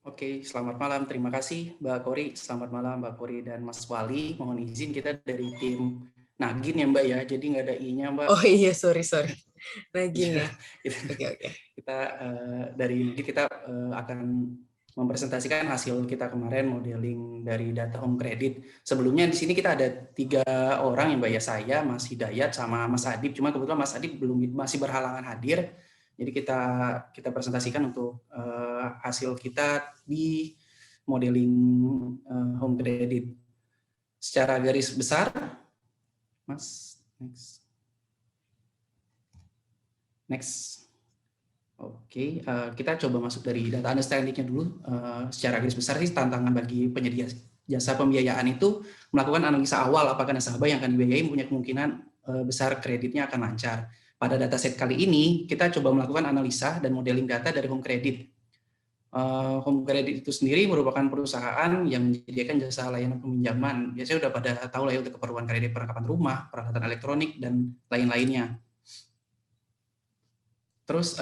Oke, selamat malam. Terima kasih Mbak Kori. Selamat malam Mbak Kori dan Mas Wali. Mohon izin kita dari tim Nagin ya Mbak ya. Jadi nggak ada I-nya Mbak. Oh iya, sorry. Nagin Iya, ya. kita, Oke. kita dari Nagin kita akan mempresentasikan hasil kita kemarin modeling dari data home credit. Sebelumnya di sini kita ada 3 orang ya Mbak ya. Saya, Mas Hidayat, sama Mas Adib. Cuma kebetulan Mas Adib masih berhalangan hadir. Jadi kita presentasikan untuk hasil kita di modeling home credit. Secara garis besar, Mas, next. Oke, kita coba masuk dari data understanding-nya dulu. Secara garis besar sih tantangan bagi penyedia jasa pembiayaan itu melakukan analisa awal apakah nasabah yang akan dibiayai punya kemungkinan besar kreditnya akan lancar. Pada dataset kali ini, kita coba melakukan analisa dan modeling data dari home credit. Home credit itu sendiri merupakan perusahaan yang menyediakan jasa layanan peminjaman. Biasanya udah pada tahu lah ya untuk keperluan kredit perlengkapan rumah, peralatan elektronik, dan lain-lainnya. Terus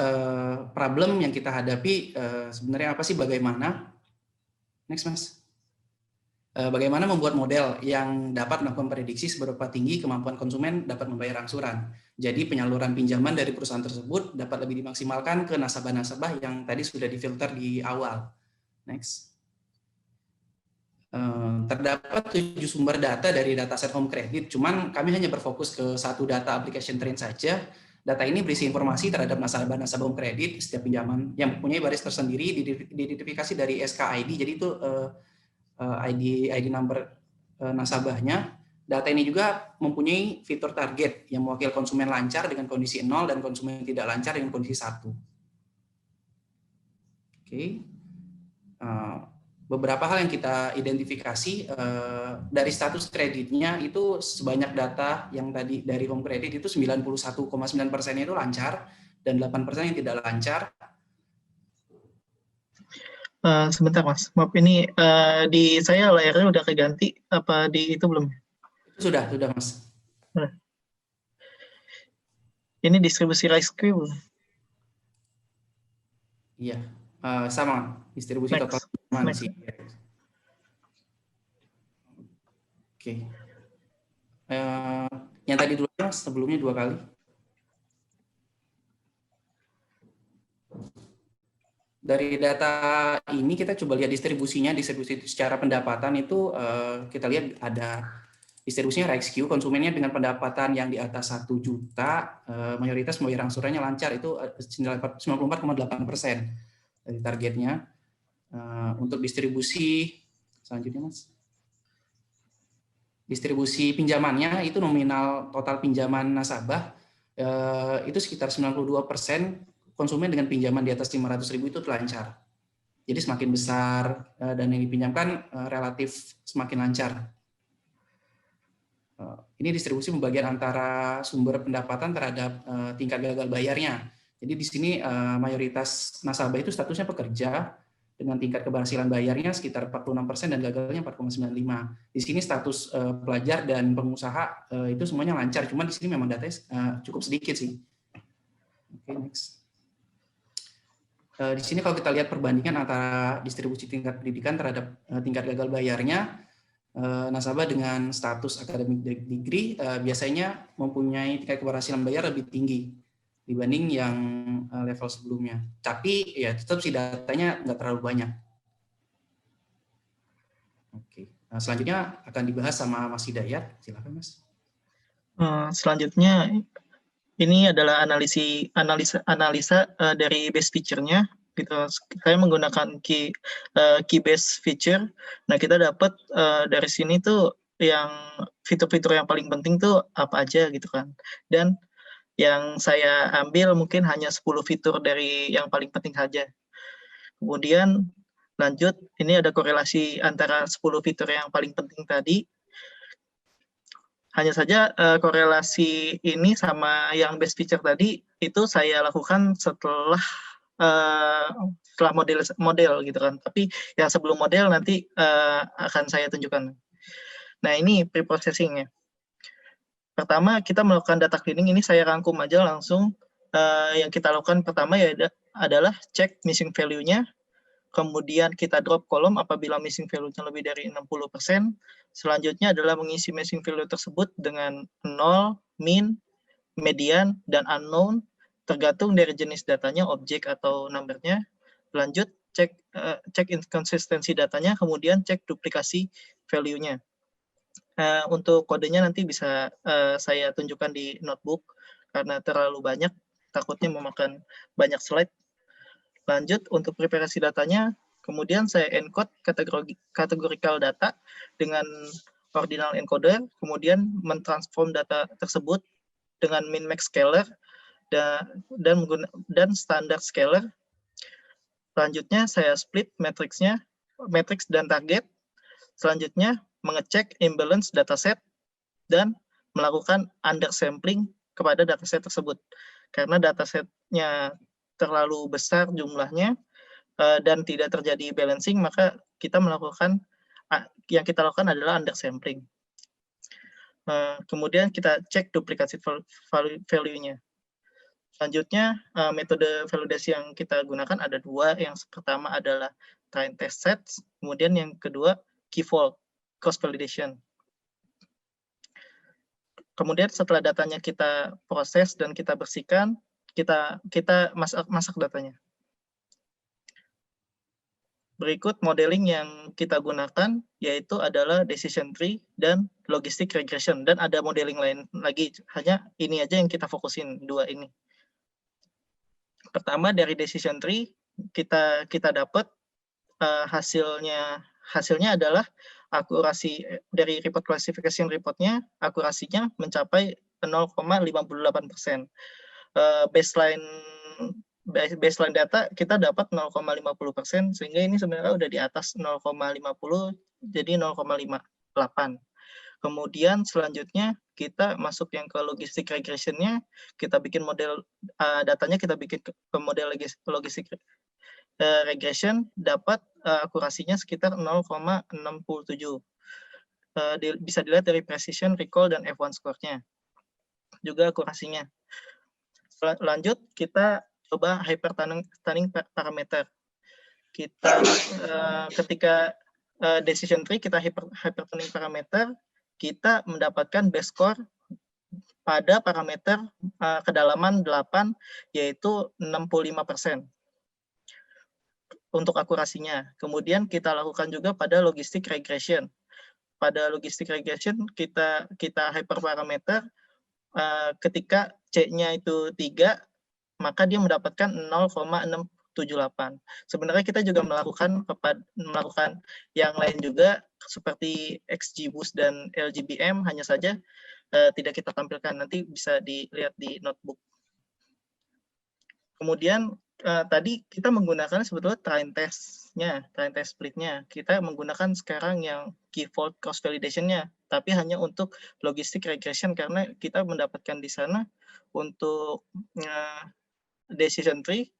problem yang kita hadapi sebenarnya apa sih, bagaimana? Next, Mas. Bagaimana membuat model yang dapat melakukan prediksi seberapa tinggi kemampuan konsumen dapat membayar angsuran. Jadi penyaluran pinjaman dari perusahaan tersebut dapat lebih dimaksimalkan ke nasabah-nasabah yang tadi sudah difilter di awal. Next. Terdapat 7 sumber data dari dataset home credit, cuman kami hanya berfokus ke satu data application trend saja. Data ini berisi informasi terhadap nasabah-nasabah home credit setiap pinjaman yang mempunyai baris tersendiri diidentifikasi dari SKID. Jadi itu ID number nasabahnya. Data ini juga mempunyai fitur target yang mewakili konsumen lancar dengan kondisi 0 dan konsumen tidak lancar dengan kondisi 1. Oke. Beberapa hal yang kita identifikasi dari status kreditnya itu sebanyak data yang tadi dari home credit itu 91,9% itu lancar dan 8% yang tidak lancar. Sebentar Mas, maaf ini di saya layarnya udah keganti apa di itu belum? Sudah Mas. Ini distribusi rice cream. Iya, sama distribusi total sih. Oke. Yang tadi dulu Mas, sebelumnya 2 kali. Dari data ini kita coba lihat distribusinya, distribusi secara pendapatan itu kita lihat ada distribusinya RXQ, konsumennya dengan pendapatan yang di atas 1 juta, mayoritas membayar angsurannya lancar, itu 94,8% dari targetnya. Untuk distribusi, selanjutnya Mas. Distribusi pinjamannya itu nominal total pinjaman nasabah, itu sekitar 92%, konsumen dengan pinjaman di atas 500.000 itu lancar. Jadi semakin besar dan yang dipinjamkan relatif semakin lancar. Ini distribusi pembagian antara sumber pendapatan terhadap tingkat gagal bayarnya. Jadi di sini mayoritas nasabah itu statusnya pekerja dengan tingkat keberhasilan bayarnya sekitar 46% dan gagalnya 4,95. Di sini status pelajar dan pengusaha itu semuanya lancar. Cuma di sini memang datanya cukup sedikit sih. Oke, next. Di sini kalau kita lihat perbandingan antara distribusi tingkat pendidikan terhadap tingkat gagal bayarnya, nasabah dengan status academic degree biasanya mempunyai tingkat keberhasilan bayar lebih tinggi dibanding yang level sebelumnya. Tapi ya tetap sih datanya nggak terlalu banyak. Oke. Selanjutnya akan dibahas sama Mas Hidayat. Silakan Mas. Selanjutnya ini adalah analisa dari base feature-nya. Gitu. Saya menggunakan key base feature. Nah, kita dapat dari sini tuh yang fitur-fitur yang paling penting tuh apa aja gitu kan. Dan yang saya ambil mungkin hanya 10 fitur dari yang paling penting saja. Kemudian lanjut, ini ada korelasi antara 10 fitur yang paling penting tadi. Hanya saja korelasi ini sama yang base feature tadi itu saya lakukan setelah model gitu kan. Tapi yang sebelum model nanti akan saya tunjukkan. Nah, ini pre-processing-nya. Pertama, kita melakukan data cleaning. Ini saya rangkum aja langsung. Yang kita lakukan pertama ya adalah cek missing value-nya. kemudian kita drop kolom apabila missing value-nya lebih dari 60%. Selanjutnya adalah mengisi missing value tersebut dengan 0, min, median, dan unknown, tergantung dari jenis datanya, objek atau number-nya. Lanjut, cek inkonsistensi datanya, kemudian cek duplikasi value-nya. Untuk kodenya nanti bisa saya tunjukkan di notebook, karena terlalu banyak, takutnya memakan banyak slide. Lanjut, untuk preparasi datanya, kemudian saya encode categorical data dengan ordinal encoder, kemudian mentransform data tersebut dengan min-max scaler dan standar scaler. Selanjutnya saya split matrix dan target. Selanjutnya mengecek imbalance dataset dan melakukan undersampling kepada dataset tersebut. Karena datasetnya terlalu besar jumlahnya dan tidak terjadi balancing, maka yang kita lakukan adalah undersampling. Kemudian kita cek duplikasi value-nya. Selanjutnya, metode validasi yang kita gunakan ada dua. Yang pertama adalah train test sets, kemudian yang kedua key vault cross validation. Kemudian setelah datanya kita proses dan kita bersihkan, kita masak datanya. Berikut modeling yang kita gunakan yaitu adalah decision tree dan logistic regression, dan ada modeling lain lagi, hanya ini aja yang kita fokusin, dua ini. Pertama, dari decision tree kita dapat hasilnya adalah akurasi dari report classification reportnya, akurasinya mencapai 0,58%. Baseline data kita dapat 0,50%, sehingga ini sebenarnya udah di atas 0,50, jadi 0,58. Kemudian selanjutnya kita masuk yang ke logistic regression-nya, kita bikin model datanya, kita bikin ke model logistic regression, dapat akurasinya sekitar 0,67. Bisa dilihat dari precision, recall, dan F1 score-nya. Juga akurasinya. Lanjut, kita coba hypertuning parameter. Kita ketika decision tree kita hypertuning parameter, kita mendapatkan best score pada parameter kedalaman 8, yaitu 65% untuk akurasinya. Kemudian kita lakukan juga pada logistic regression. Pada logistic regression kita hyperparameter ketika C-nya itu 3, maka dia mendapatkan 0,678. Sebenarnya kita juga melakukan yang lain juga, seperti XGBoost dan LGBM, hanya saja tidak kita tampilkan, nanti bisa dilihat di notebook. Kemudian tadi kita menggunakan sebetulnya train test splitnya. Kita menggunakan sekarang yang key vault cross validation-nya, tapi hanya untuk logistic regression, karena kita mendapatkan di sana untuk decision tree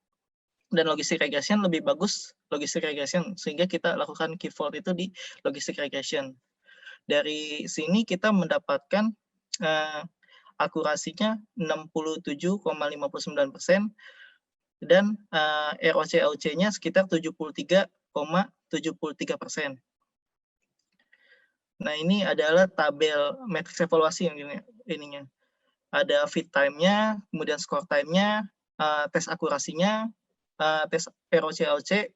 dan logistic regression lebih bagus logistic regression, sehingga kita lakukan key vault itu di logistic regression. Dari sini kita mendapatkan akurasinya 67,59%, dan ROC-OC-nya sekitar 73,73%. Nah, ini adalah tabel matriks evaluasi yang ininya. Ada feed time-nya, kemudian score time-nya, tes akurasinya, tes ROC-OC,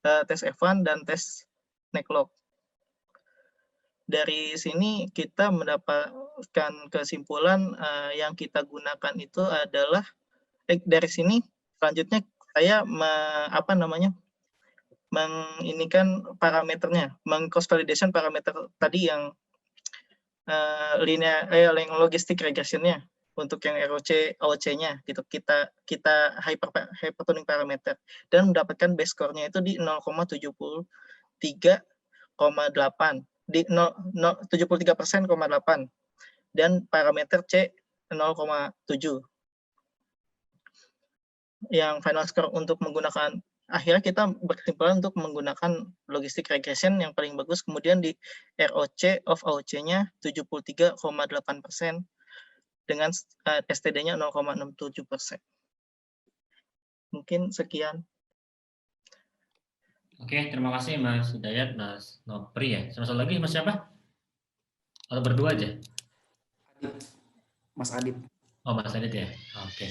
tes F1, dan tes necklog. Dari sini kita mendapatkan kesimpulan yang kita gunakan itu adalah, dari sini selanjutnya saya menginikan parameternya, meng-cross validation parameter tadi yang yang logistic regression-nya untuk yang ROC, OC-nya gitu. Kita hypertuning parameter dan mendapatkan base score-nya itu di 0,73,8, di 73%,8, dan parameter C 0,7. Yang final score untuk menggunakan, akhirnya kita berkesimpulan untuk menggunakan logistic regression yang paling bagus, kemudian di ROC of OC-nya 73,8% dengan STD-nya 0,67%. Mungkin sekian. Oke, terima kasih Mas Hidayat, Mas Nopri ya. Sama satu lagi Mas siapa? Atau berdua aja? Mas Adit. Oh, Mas Adit ya. Oke.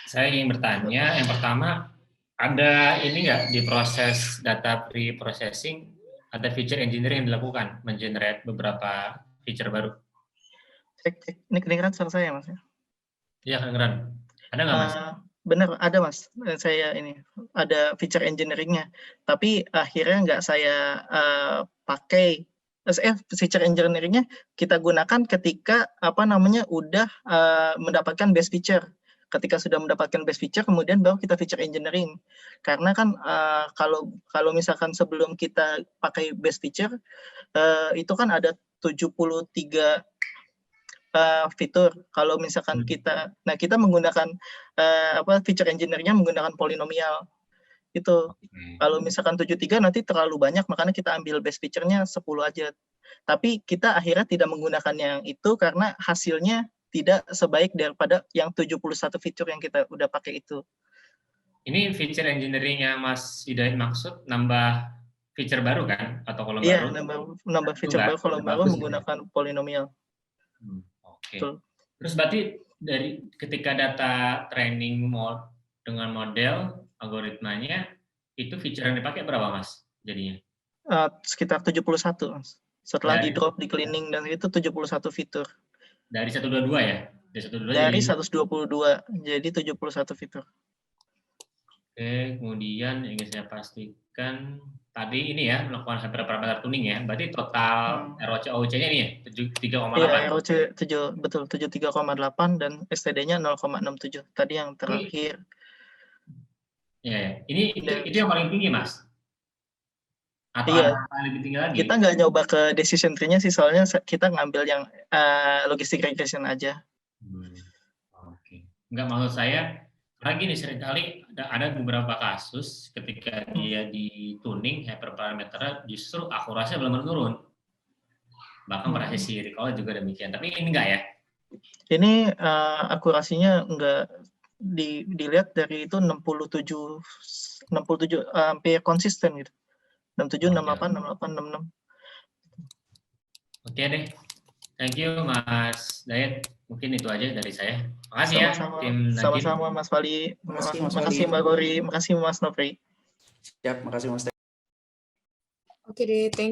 Saya ingin bertanya, yang pertama, ada ini nggak di proses data pre-processing, ada feature engineering yang dilakukan, mengenerate beberapa feature baru? Cek. Ini kedengeran suara saya, Mas? Iya, kedengeran. Ada nggak, Mas? Benar, ada, Mas. Saya ini ada feature engineering-nya, tapi akhirnya nggak saya pakai. Feature engineering-nya kita gunakan ketika udah mendapatkan base feature. Ketika sudah mendapatkan base feature, kemudian baru kita feature engineering. Karena kan kalau misalkan sebelum kita pakai base feature, itu kan ada 73 fitur. Kalau misalkan kita menggunakan feature engineer-nya menggunakan polinomial. Itu. Kalau misalkan 73 nanti terlalu banyak, makanya kita ambil base feature-nya 10 aja. Tapi kita akhirnya tidak menggunakan yang itu karena hasilnya tidak sebaik daripada yang 71 fitur yang kita udah pakai itu. Ini feature engineering yang Mas Hidayat maksud nambah feature baru kan? Atau kolom Iya, baru? nambah feature baru kolom baru menggunakan polinomial. Oke. Terus berarti dari ketika data training dengan model algoritmanya, itu feature yang dipakai berapa, Mas, jadinya? Sekitar 71, Mas. Setelah di drop, di cleaning, dan itu 71 fitur. Dari 122 ya? Dari 122, jadi 71 fitur. Oke, kemudian yang ingin saya pastikan, tadi ini ya, melakukan hyperparameter tuning ya, berarti total ROC OC-nya ini ya, 73,8? Iya, ROC 7, betul, 73,8 dan STD-nya 0,67, tadi yang terakhir. Iya, itu yang paling tinggi, Mas? Atau iya, ada lebih tinggi lagi? Kita nggak nyoba ke decision tree-nya sih, soalnya kita ngambil yang logistic regression aja. Oke. Enggak, maksud saya, karena gini, seringkali ada beberapa kasus ketika dia di tuning hyperparameter justru akurasinya belum menurun. Bahkan pada sisi recall juga demikian. Tapi ini enggak ya? Ini akurasinya enggak dilihat dari itu 67 hampir konsisten gitu. 67, 68, 68, 66. Oke deh. Thank you Mas Dayat. Mungkin itu aja dari saya. Makasih sama-sama, ya tim Najib. Sama-sama Mas Fali. Makasih Mbak Gori, makasih Mas Nopri. Siap, makasih Mas. Oke deh, thank you.